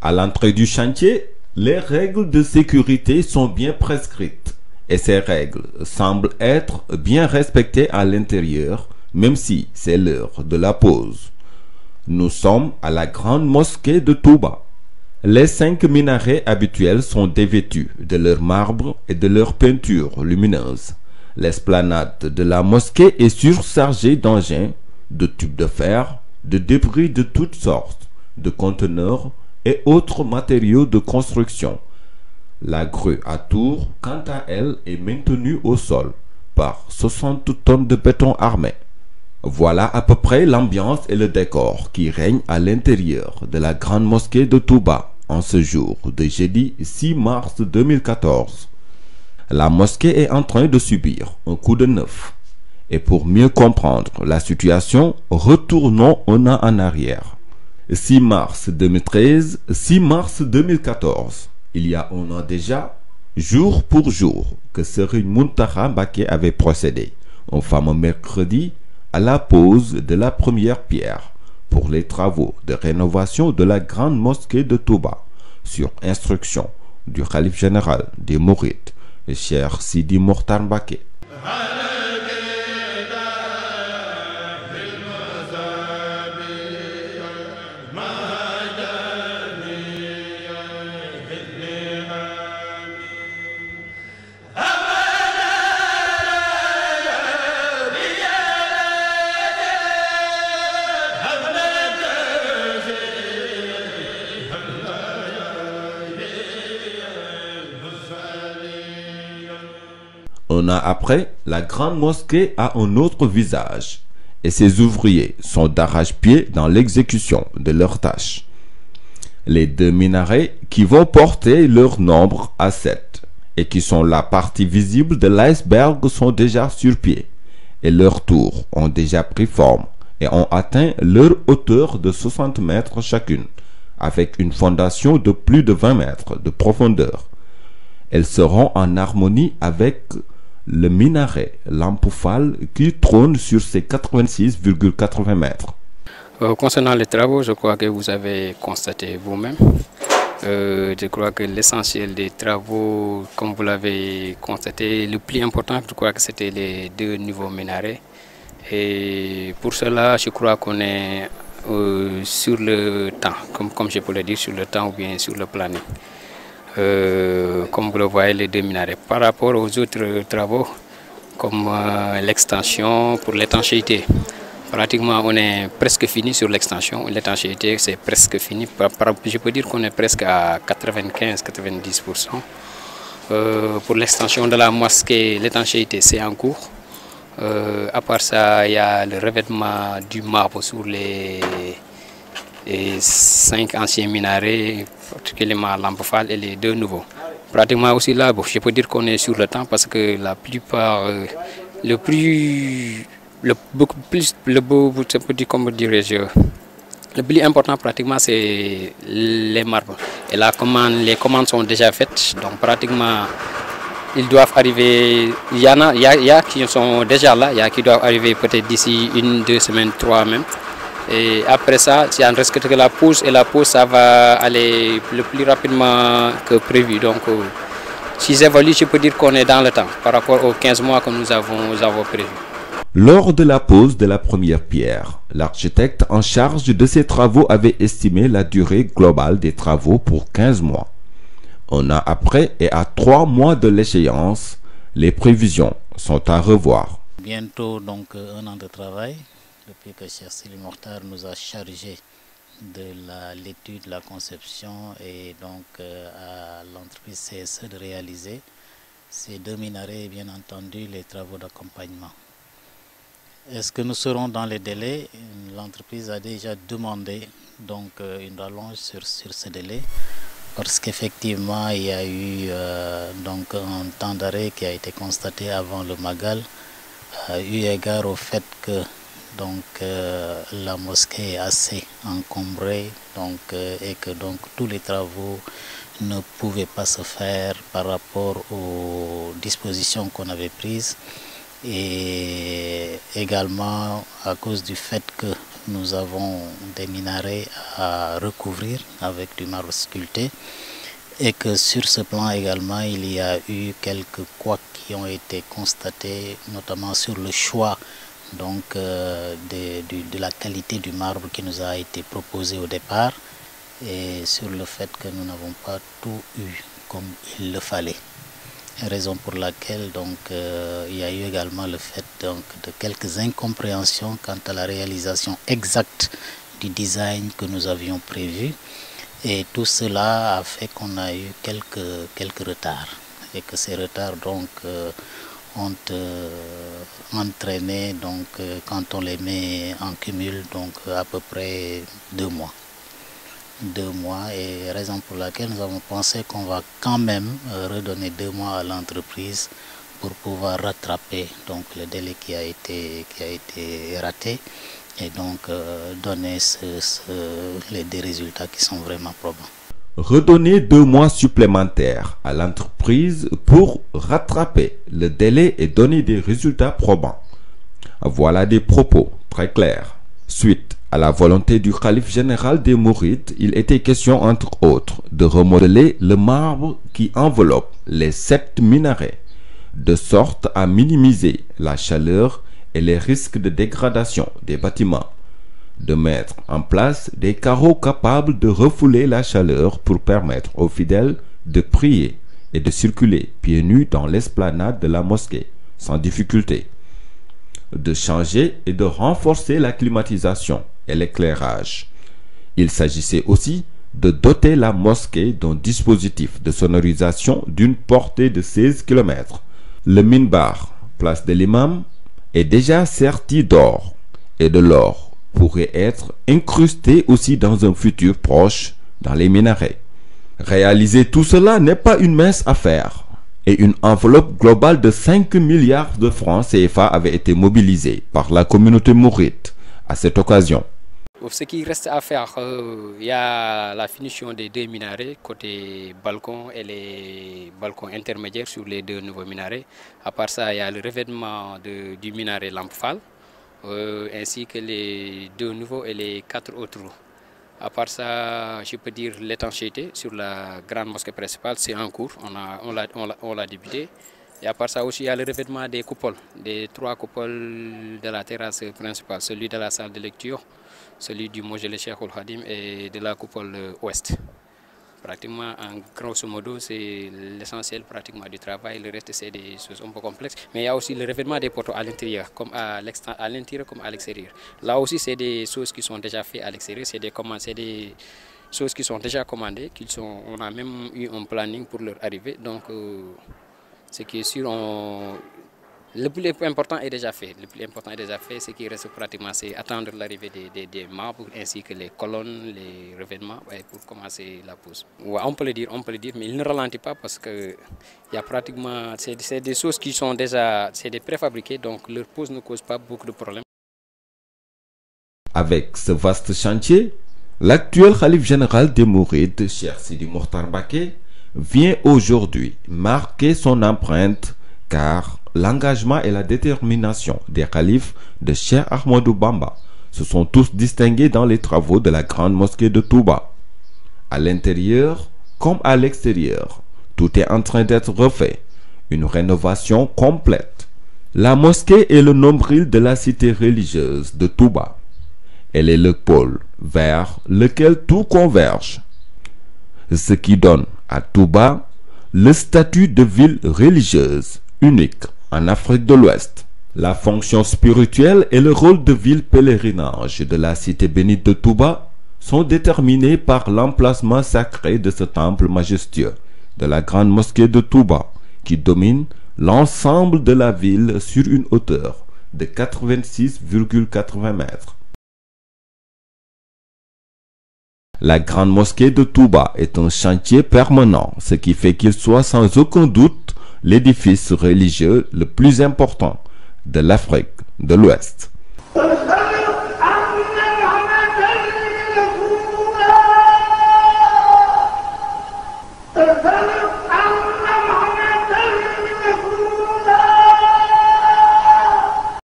À l'entrée du chantier, les règles de sécurité sont bien prescrites et ces règles semblent être bien respectées à l'intérieur, même si c'est l'heure de la pause. Nous sommes à la grande mosquée de Touba. Les 5 minarets habituels sont dévêtus de leur marbre et de leur peinture lumineuse. L'esplanade de la mosquée est surchargée d'engins, de tubes de fer, de débris de toutes sortes, de conteneurs et autres matériaux de construction. La grue à tour, quant à elle, est maintenue au sol par 60 tonnes de béton armé. Voilà à peu près l'ambiance et le décor qui règnent à l'intérieur de la grande mosquée de Touba en ce jour de jeudi 6 mars 2014. La mosquée est en train de subir un coup de neuf. Et pour mieux comprendre la situation, retournons un an en arrière. 6 mars 2013, 6 mars 2014. Il y a un an déjà, jour pour jour, que Serigne Mountakha Mbacké avait procédé, un fameux mercredi, à la pose de la première pierre pour les travaux de rénovation de la grande mosquée de Touba, sur instruction du khalife général des Mourides, Cheikh Sidi Mokhtar Mbacké. Un an après, la grande mosquée a un autre visage et ses ouvriers sont d'arrache-pied dans l'exécution de leurs tâches. Les 2 minarets qui vont porter leur nombre à 7 et qui sont la partie visible de l'iceberg sont déjà sur pied et leurs tours ont déjà pris forme et ont atteint leur hauteur de 60 mètres chacune avec une fondation de plus de 20 mètres de profondeur. Elles seront en harmonie avec le minaret Lampoufal qui trône sur ses 86,80 mètres. Concernant les travaux, je crois que vous avez constaté vous-même. Je crois que l'essentiel des travaux, comme vous l'avez constaté, le plus important, je crois que c'était les 2 nouveaux minarets. Et pour cela, je crois qu'on est sur le temps, comme je peux le dire, sur le temps ou bien sur le planning. Comme vous le voyez, les 2 minarets. Par rapport aux autres travaux, comme l'extension pour l'étanchéité, pratiquement on est presque fini sur l'extension. L'étanchéité, c'est presque fini. Je peux dire qu'on est presque à 95-90%. Pour l'extension de la mosquée, l'étanchéité, c'est en cours. À part ça, il y a le revêtement du marbre sur les 5 anciens minarets, particulièrement Lampoufal et les 2 nouveaux. Pratiquement aussi là, je peux dire qu'on est sur le temps parce que la plupart, le plus important pratiquement c'est les marbres. Et les commandes sont déjà faites, donc pratiquement ils doivent arriver. Il y a qui sont déjà là, il y a qui doivent arriver peut-être d'ici 1-2 semaines, 3 même. Et après ça, il ne reste que la pause et la pause, ça va aller le plus rapidement que prévu. Donc, si j'évalue, je peux dire qu'on est dans le temps par rapport aux 15 mois que nous avons prévu. Lors de la pose de la première pierre, l'architecte en charge de ces travaux avait estimé la durée globale des travaux pour 15 mois. Un an après et à 3 mois de l'échéance, les prévisions sont à revoir. Bientôt donc 1 an de travail. Depuis que Cheikh Sidi Mokhtar nous a chargé de l'étude, la conception et donc à l'entreprise CSE de réaliser ces 2 minarets et bien entendu les travaux d'accompagnement. Est-ce que nous serons dans les délais? L'entreprise a déjà demandé donc une rallonge sur ce délai parce qu'effectivement il y a eu donc un temps d'arrêt qui a été constaté avant le Magal, eu égard au fait que donc la mosquée est assez encombrée et que donc tous les travaux ne pouvaient pas se faire par rapport aux dispositions qu'on avait prises et également à cause du fait que nous avons des minarets à recouvrir avec du marbre sculpté et que sur ce plan également il y a eu quelques couacs qui ont été constatés, notamment sur le choix donc de la qualité du marbre qui nous a été proposé au départ et sur le fait que nous n'avons pas tout eu comme il le fallait. Raison pour laquelle donc il y a eu également le fait donc de quelques incompréhensions quant à la réalisation exacte du design que nous avions prévu, et tout cela a fait qu'on a eu quelques retards et que ces retards donc ont entraîné donc quand on les met en cumul donc à peu près 2 mois. 2 mois, et raison pour laquelle nous avons pensé qu'on va quand même redonner 2 mois à l'entreprise pour pouvoir rattraper donc le délai qui a été raté et donc donner des résultats qui sont vraiment probants. Redonner 2 mois supplémentaires à l'entreprise pour rattraper le délai et donner des résultats probants. Voilà des propos très clairs. Suite à la volonté du khalife général des Mourides, il était question entre autres de remodeler le marbre qui enveloppe les 7 minarets, de sorte à minimiser la chaleur et les risques de dégradation des bâtiments, de mettre en place des carreaux capables de refouler la chaleur pour permettre aux fidèles de prier et de circuler pieds nus dans l'esplanade de la mosquée sans difficulté, de changer et de renforcer la climatisation et l'éclairage. Il s'agissait aussi de doter la mosquée d'un dispositif de sonorisation d'une portée de 16 km. Le minbar, place de l'imam, est déjà serti d'or, et de l'or pourrait être incrusté aussi dans un futur proche dans les minarets. Réaliser tout cela n'est pas une mince affaire, et une enveloppe globale de 5 milliards de francs CFA avait été mobilisée par la communauté mouride à cette occasion. Ce qui reste à faire, il y a la finition des 2 minarets côté balcon et les balcons intermédiaires sur les 2 nouveaux minarets. À part ça, il y a le revêtement du minaret Lamphal, ainsi que les 2 nouveaux et les 4 autres. À part ça, je peux dire l'étanchéité sur la grande mosquée principale, c'est en cours, on l'a débuté. Et à part ça aussi, il y a le revêtement des coupoles, des 3 coupoles de la terrasse principale, celui de la salle de lecture, celui du Mosquée Cheikh Al-Khadim et de la coupole ouest. Pratiquement, en grosso modo, c'est l'essentiel pratiquement du travail. Le reste, c'est des choses un peu complexes. Mais il y a aussi le revêtement des poteaux à l'intérieur, comme à l'intérieur comme à l'extérieur. Là aussi, c'est des choses qui sont déjà faites à l'extérieur. C'est des choses qui sont déjà commandées. On a même eu un planning pour leur arrivée. Donc, ce qui est sûr, le plus important est déjà fait. Le plus important est déjà fait. Ce qui reste pratiquement, c'est attendre l'arrivée des marbres ainsi que les colonnes, les revêtements pour commencer la pose. Ouais, on peut le dire, mais il ne ralentit pas parce que il y a pratiquement, c'est des choses qui sont déjà, c'est des préfabriqués, donc leur pose ne cause pas beaucoup de problèmes. Avec ce vaste chantier, l'actuel khalife général des Mourides, Cheikh Sidi Mokhtar Mbacké, vient aujourd'hui marquer son empreinte, car l'engagement et la détermination des khalifes de Cheikh Ahmadou Bamba se sont tous distingués dans les travaux de la grande mosquée de Touba. À l'intérieur comme à l'extérieur, tout est en train d'être refait, une rénovation complète. La mosquée est le nombril de la cité religieuse de Touba. Elle est le pôle vers lequel tout converge, ce qui donne à Touba le statut de ville religieuse unique en Afrique de l'Ouest. La fonction spirituelle et le rôle de ville pèlerinage de la cité bénite de Touba sont déterminés par l'emplacement sacré de ce temple majestueux de la grande mosquée de Touba, qui domine l'ensemble de la ville sur une hauteur de 86,80 mètres. La grande mosquée de Touba est un chantier permanent, ce qui fait qu'il soit sans aucun doute l'édifice religieux le plus important de l'Afrique de l'Ouest.